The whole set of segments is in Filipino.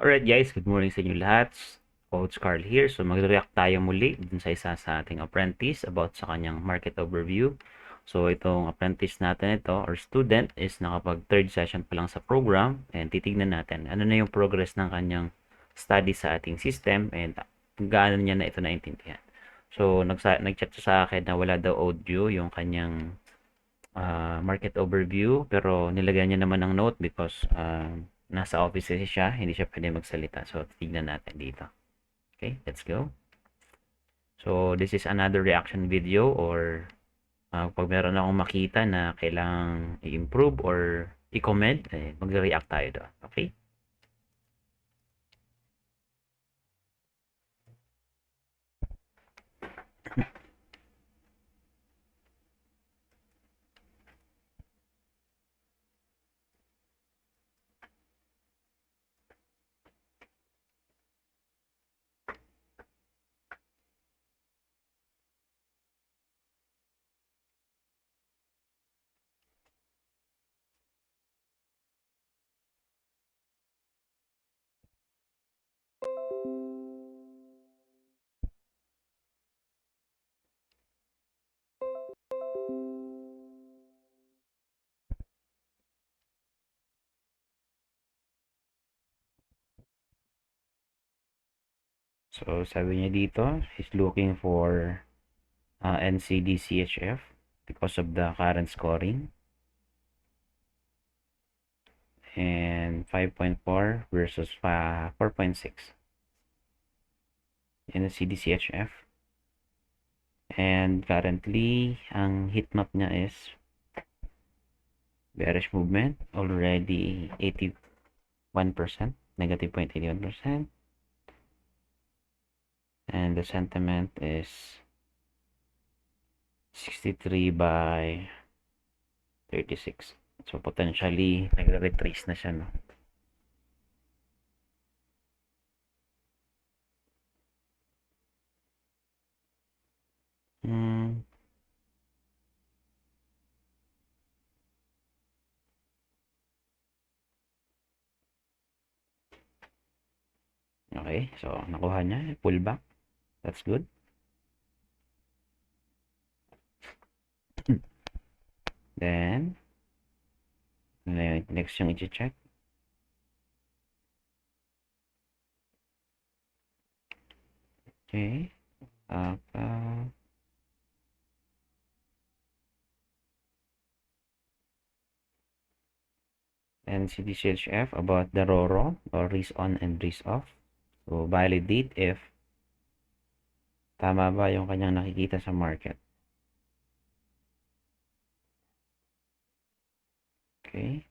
Alright guys, good morning sa inyo lahat. Coach Carl here. So mag-react tayo muli dun sa isa sa ating apprentice about sa kanyang market overview. So itong apprentice natin ito or student is nakapag third session pa lang sa program and titignan natin ano na yung progress ng kanyang study sa ating system and gaano niya na ito naintindihan. So nag-chat siya sa akin na wala daw audio yung kanyang market overview pero nilagyan niya naman ng note because nasa office kasi siya, hindi siya pwede magsalita. So, tignan natin dito. Okay, let's go. So, this is another reaction video or pag meron akong makita na kailangang i-improve or i-comment, mag-react tayo doon. Okay? So, sabi niya dito, he's looking for NCD CHF because of the current scoring. And 5.4 versus 4.6 in the CDCHF. And currently, ang heat map niya is bearish movement, already 81%, negative 0.81%. And the sentiment is 63 by 36. So, potentially, nagre-retrace na siya, no? Okay, so, nakuha niya, pullback. That's good. Then, next yung i-check. Okay. And CDCHF about the RORO or risk on and risk off. So, validate if tama ba yung kanyang nakikita sa market. Okay.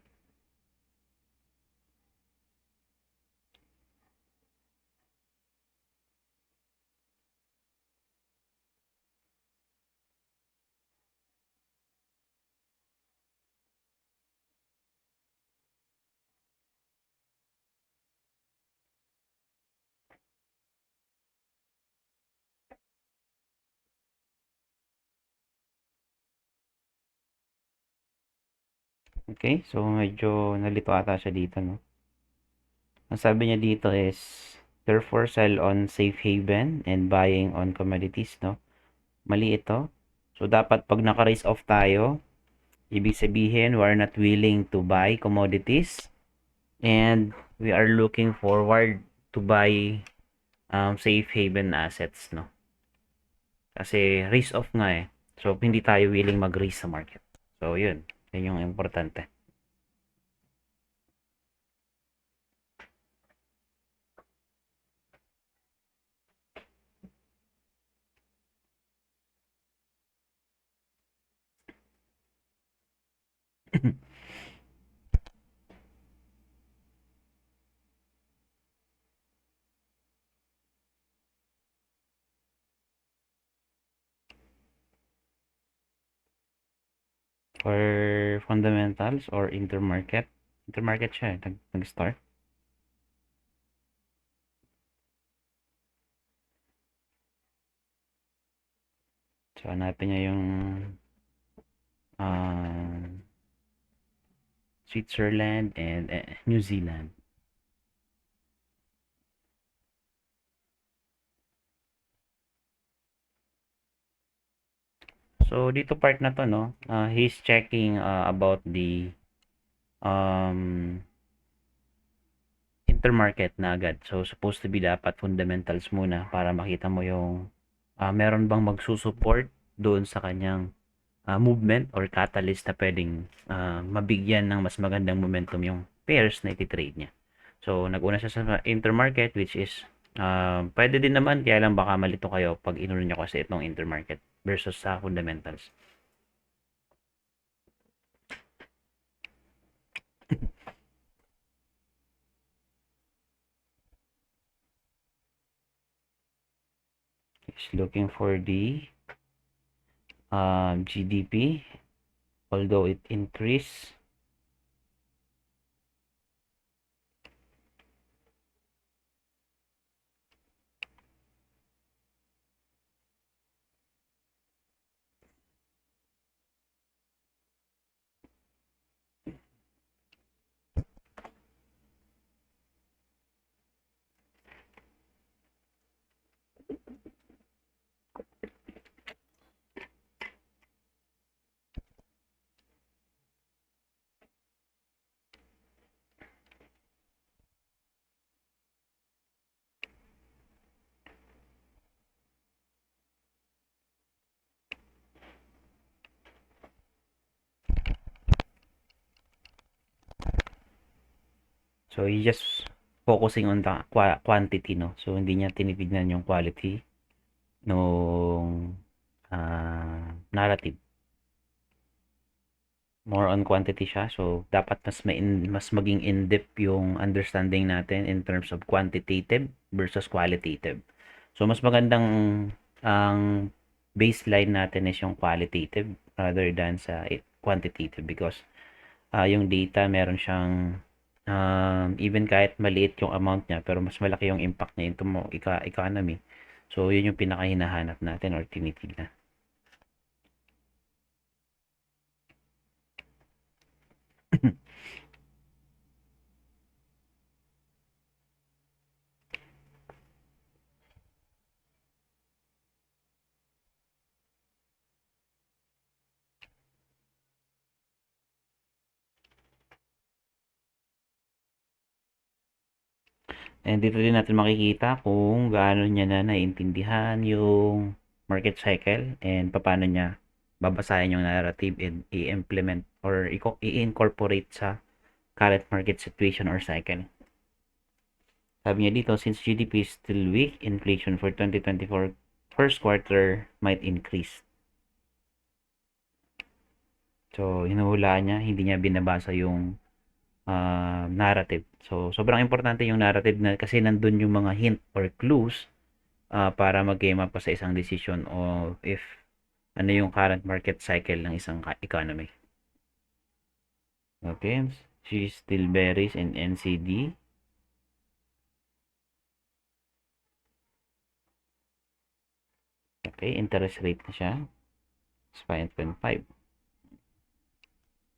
Okay, so medyo nalito ata siya dito, no? Ang sabi niya dito is, therefore sell on safe haven and buying on commodities, no? Mali ito. So, dapat pag naka-raise off tayo, ibig sabihin, we are not willing to buy commodities and we are looking forward to buy safe haven assets, no? Kasi risk off nga eh. So, hindi tayo willing mag-risk sa market. So, yun. Yun yung importante. For fundamentals or intermarket. Intermarket siya eh. Nag-start. So, hanapin niya yung Switzerland and New Zealand. So, dito part na to, no? He's checking about the um, intermarket na agad. So, supposed to be dapat fundamentals muna para makita mo yung meron bang magsusupport doon sa kanyang movement or catalyst na pwedeng mabigyan ng mas magandang momentum yung pairs na iti-trade niya. So, nag-una siya sa intermarket which is pwede din naman kaya lang baka malito kayo pag inuna niyo kasi itong intermarket versus sa fundamentals. He's looking for the GDP, although it increased. So, he just focusing on the quantity, no? So, hindi niya tinitignan yung quality nung narrative. More on quantity siya. So, dapat mas maging in-depth yung understanding natin in terms of quantitative versus qualitative. So, mas magandang ang baseline natin is yung qualitative rather than sa quantitative because yung data meron siyang even kahit maliit yung amount niya pero mas malaki yung impact niya into mo economy. So, yun yung pinakahinahanap natin or tinitignan. And dito din natin makikita kung gaano niya na naiintindihan yung market cycle and paano niya babasahin yung narrative and i-implement or i-incorporate sa current market situation or cycle. Sabi niya dito, since GDP is still weak, inflation for 2024 first quarter might increase. So, hinuhulaan niya, hindi niya binabasa yung narrative. So, sobrang importante yung narrative na kasi nandun yung mga hint or clues para mag-game up sa isang decision o if ano yung current market cycle ng isang economy. Okay, she still bearish in NCD. Okay, interest rate na siya. 5.5.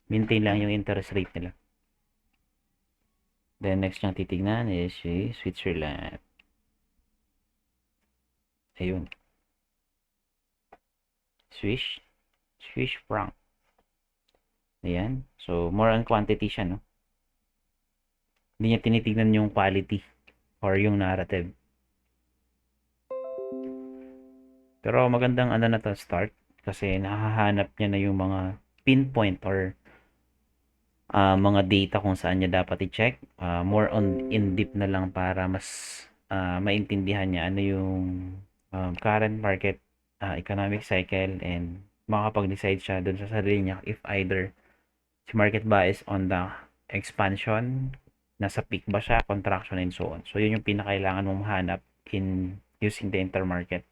Maintain lang yung interest rate nila. Then next niyang titignan is Switzerland. Ayun. Swiss franc. Ayan. So, more on quantity siya, no? Hindi niya tinitignan yung quality or yung narrative. Pero magandang ano na to start kasi nahahanap niya na yung mga pinpoint or mga data kung saan niya dapat i-check. More on in-depth na lang para mas maintindihan niya ano yung current market economic cycle and makakapag-decide siya dun sa sarili niya if either si market ba is on the expansion, nasa peak ba siya, contraction and so on. So yun yung pinakailangan mong mahanap in using the intermarket.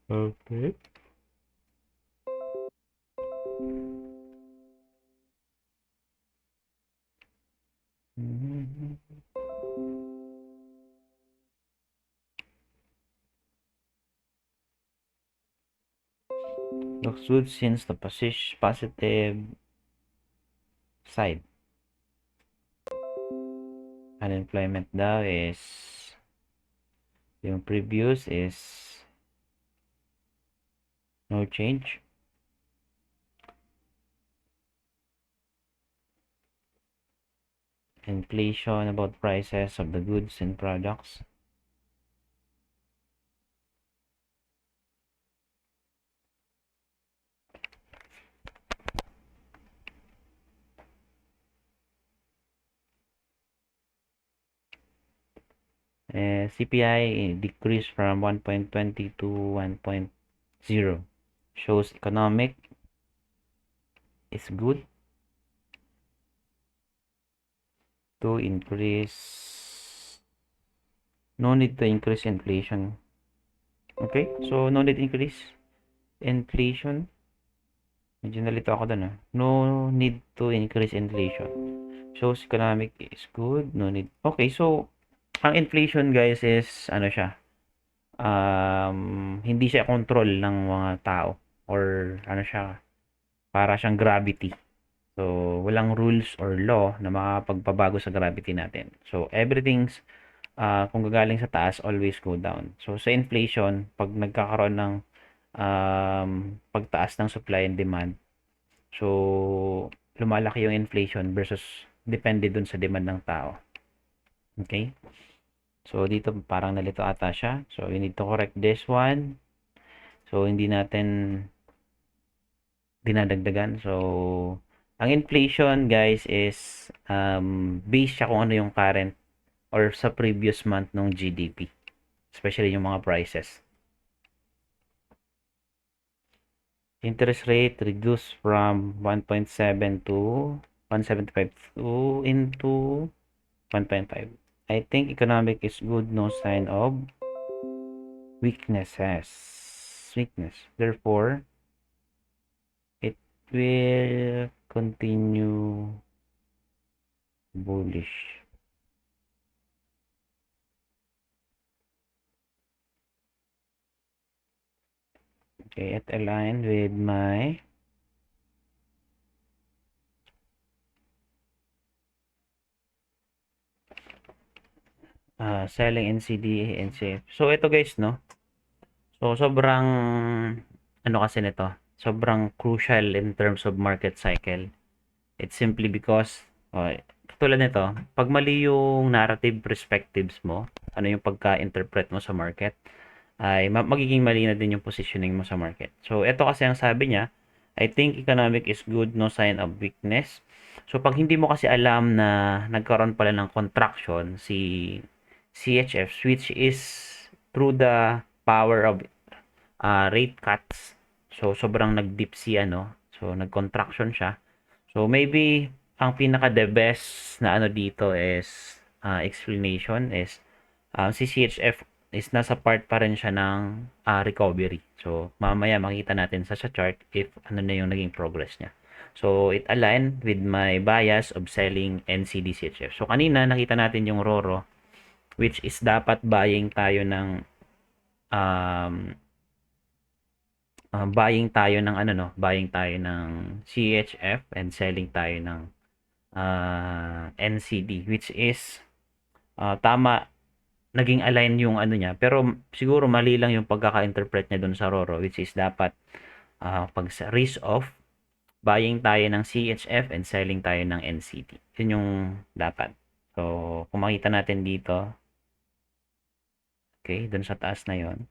Okay. Looks good since the positive side. Unemployment daw is, yung previous is no change. Inflation about prices of the goods and products. CPI decreased from 1.20 to 1.0. Shows economic is good to increase. No need to increase inflation. Okay, so no need increase inflation. Medyo nalito ako dun. No need to increase inflation. Shows economic is good. No need. Okay, so ang inflation guys is ano siya? Hindi siya control ng mga tao or ano siya, para siyang gravity. So, walang rules or law na makapagpabago sa gravity natin. So, everything's kung gagaling sa taas, always go down. So, sa inflation, pag nagkakaroon ng pagtaas ng supply and demand, so, lumalaki yung inflation versus depende dun sa demand ng tao. Okay? So, dito parang nalito ata siya. So, we need to correct this one. So, hindi natin dinadagdagan. So, ang inflation guys is based siya kung ano yung current or sa previous month ng GDP. Especially yung mga prices. Interest rate reduced from 1.7 to 175 to into 1.5. I think economic is good, no sign of weakness. Therefore, it will continue bullish. Okay, it aligned with my selling NCD, NCF. So, ito guys, no? So, sobrang, ano kasi nito? Sobrang crucial in terms of market cycle. It's simply because, tulad nito, pag mali yung narrative perspectives mo, ano yung pagka-interpret mo sa market, ay magiging mali na din yung positioning mo sa market. So, ito kasi ang sabi niya, I think economic is good, no sign of weakness. So, pag hindi mo kasi alam na nagkaroon pala ng contraction si CHF, which is through the power of rate cuts. So, sobrang nag-dip si ano. So, nag-contraction siya. So, maybe ang pinaka the best na ano dito is explanation is si CHF is nasa part pa rin siya ng recovery. So, mamaya makita natin sa chart if ano na yung naging progress niya. So, it align with my bias of selling NCD CHF. So, kanina nakita natin yung RORO which is dapat buying tayo ng um, buying tayo ng CHF and selling tayo ng NCD which is tama, naging align yung ano niya, pero siguro mali lang yung pagkaka-interpret niya doon sa RORO which is dapat pag sa risk off, buying tayo ng CHF and selling tayo ng NCD. Yun yung dapat. So, kung makita natin dito, okay, doon sa taas na yon.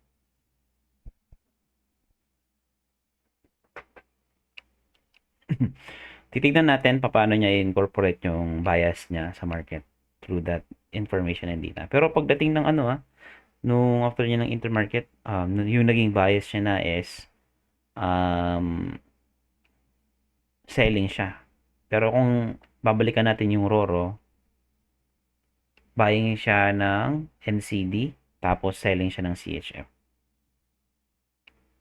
Titignan natin paano niya i-incorporate yung bias niya sa market through that information and data. Pero pagdating ng ano nung after niya ng intermarket, yung naging bias niya na is um, selling siya. Pero kung babalikan natin yung RORO, buying siya ng NCD, tapos selling siya ng CHF.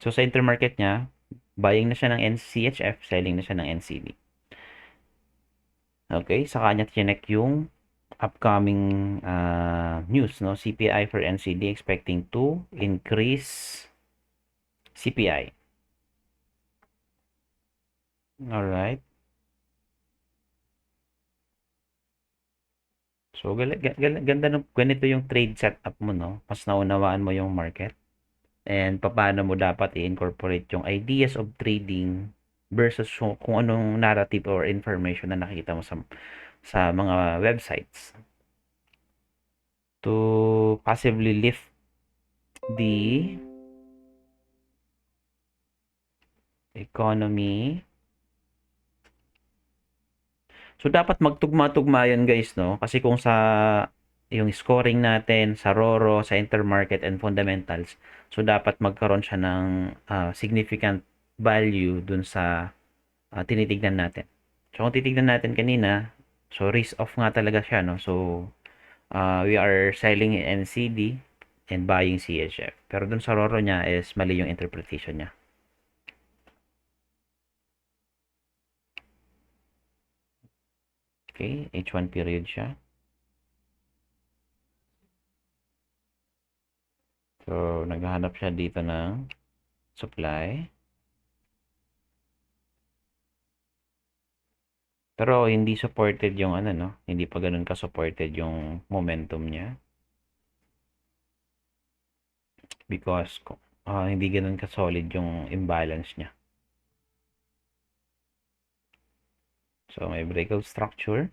So sa intermarket niya, buying na siya ng CHF, selling na siya ng NCD. Okay, saka niya tinek yung upcoming news, no? CPI for NCD expecting to increase CPI. Alright. So, So, ganda ng ganito yung trade setup mo, no? Mas naunawaan mo yung market and paano mo dapat i-incorporate yung ideas of trading versus kung anong narrative or information na nakita mo sa mga websites to passively lift the economy. So, dapat magtugma-tugma yan guys, no? Kasi kung sa yung scoring natin sa RORO, sa intermarket and fundamentals, so dapat magkaroon siya ng significant value dun sa tinitignan natin. So, kung titignan natin kanina, so risk off nga talaga siya, no? So, we are selling NCD and buying CHF. Pero dun sa RORO niya is mali yung interpretation niya. Okay, H1 period siya. So, naghahanap siya dito ng supply. Pero hindi supported yung ano, no? Hindi pa ganun ka-supported yung momentum niya. Because hindi ganun ka-solid yung imbalance niya. So, may breakout structure.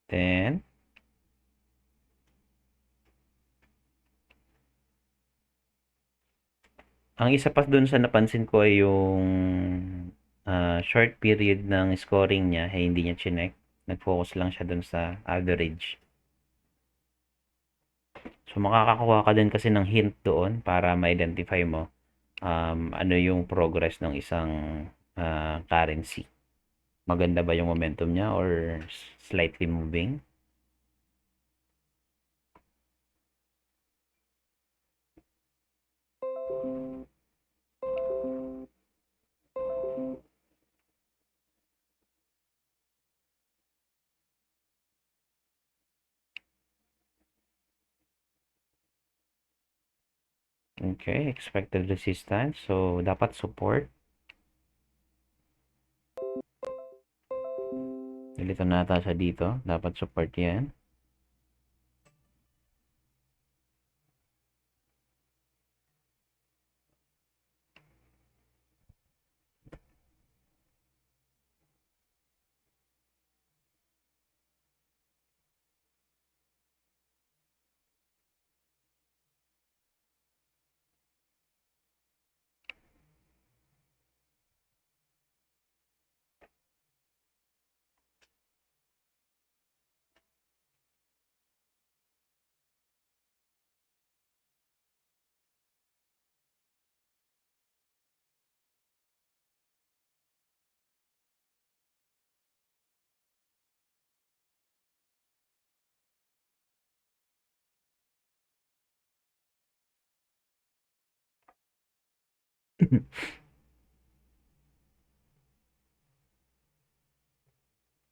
Then, ang isa pa dun sa napansin ko ay yung short period ng scoring niya, ay hindi niya chinek. Nag-focus lang siya dun sa average. So, makakakuha ka din kasi ng hint doon para ma-identify mo ano yung progress ng isang currency. Maganda ba yung momentum niya or slightly moving? Okay, expected resistance. So, dapat support. Nilito na ata siya dito. Dapat support yan.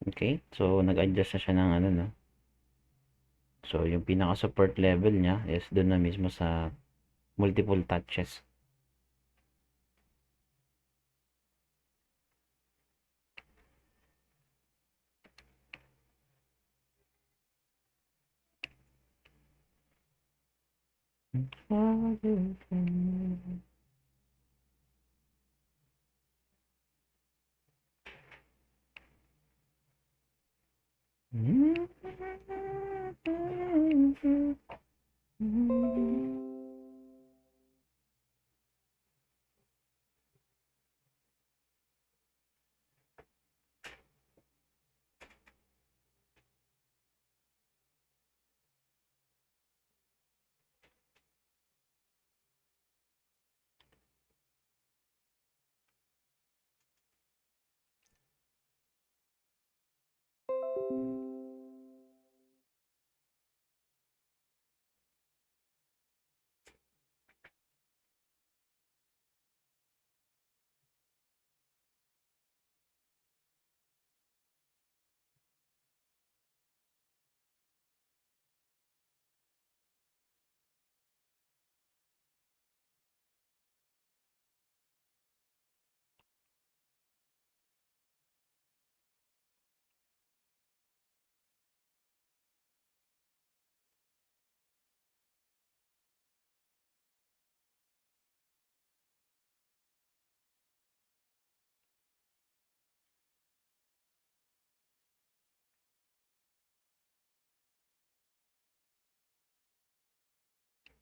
Okay, so nag-adjust na siya ng ano, no? So, yung pinaka-support level niya is doon na mismo sa multiple touches.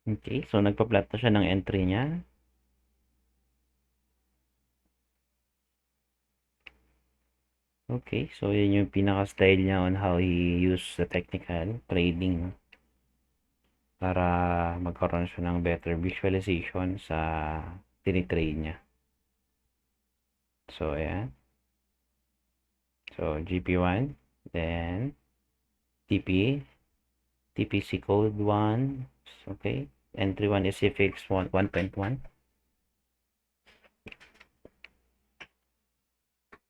Okay, so nagpa-plot na siya ng entry niya. Okay, so yun yung pinaka-style niya on how he use the technical trading para magkaroon siya ng better visualization sa tinitrade niya. So, ayan. So, GP1, then TP, TPC code 1, okay. Entry 1 is CFX 1.1.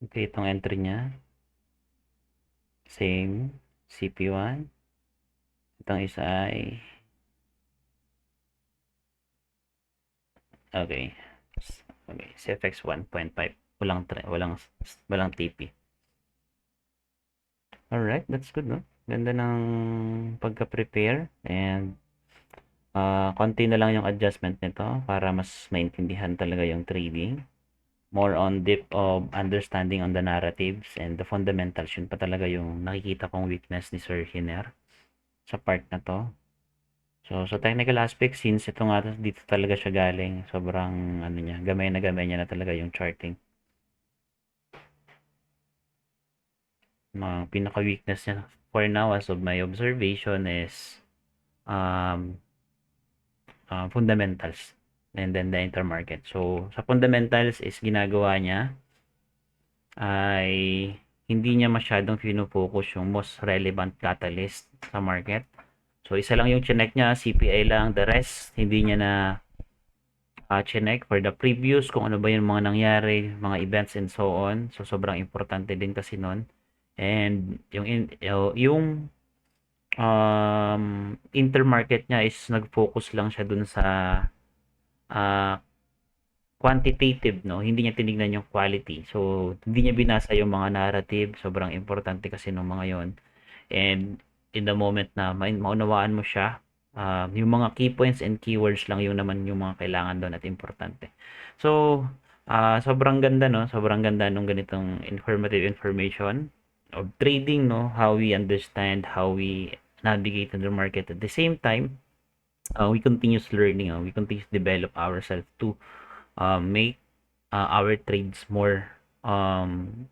Okay, itong entry niya. Same, CP1. Itong isa ay okay. Okay, CFX 1.5. Walang TP. Alright, that's good, no? Ganda ng pagka-prepare and konti na lang yung adjustment nito para mas maintindihan talaga yung trading. More on depth of understanding on the narratives and the fundamentals. Yun pa talaga yung nakikita kong weakness ni Sir Hiner sa part na to. So, sa technical aspect, since ito nga dito talaga siya galing, sobrang ano niya, gamay niya na talaga yung charting. Mga pinaka-weakness niya for now as of my observation is um, fundamentals and then the intermarket. So, sa fundamentals is ginagawa niya ay hindi niya masyadong fino-focus yung most relevant catalyst sa market. So, isa lang yung chinek niya, CPI lang. The rest, hindi niya na chinek for the previous, kung ano ba yung mga nangyari, mga events and so on. So, sobrang importante din kasi nun. And yung intermarket niya is nag-focus lang siya dun sa uh, quantitative, no? Hindi niya tinignan yung quality. So, hindi niya binasa yung mga narrative. Sobrang importante kasi ng mga yon. And in the moment na maunawaan mo siya, yung mga key points and keywords lang yung naman yung mga kailangan doon at importante. So, sobrang ganda, no? Sobrang ganda nung ganitong informative information of trading, no? How we understand, how we navigate in the market. At the same time, we continuous learning, we continuous develop ourselves to make our trades more um,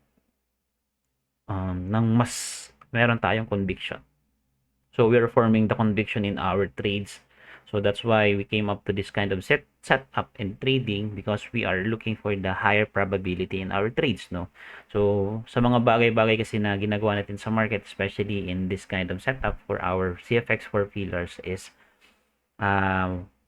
ng mas meron tayong conviction. So we are forming the conviction in our trades. So that's why we came up to this kind of setup in trading because we are looking for the higher probability in our trades, no? So sa mga bagay-bagay kasi na ginagawa natin sa market, especially in this kind of setup for our CFX 4 pillars is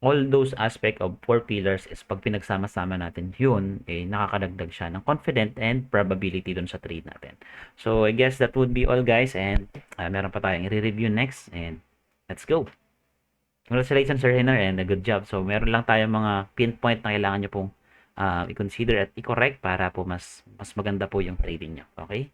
all those aspect of 4 pillars is pag pinagsama-sama natin yun, nakakadagdag siya ng confident and probability dun sa trade natin. So, I guess that would be all guys and meron pa tayong i-review next and let's go! Congratulations Sir Hiner and a good job. So, meron lang tayong mga pinpoint na kailangan nyo pong i-consider at i-correct para po mas maganda po yung trading nyo. Okay?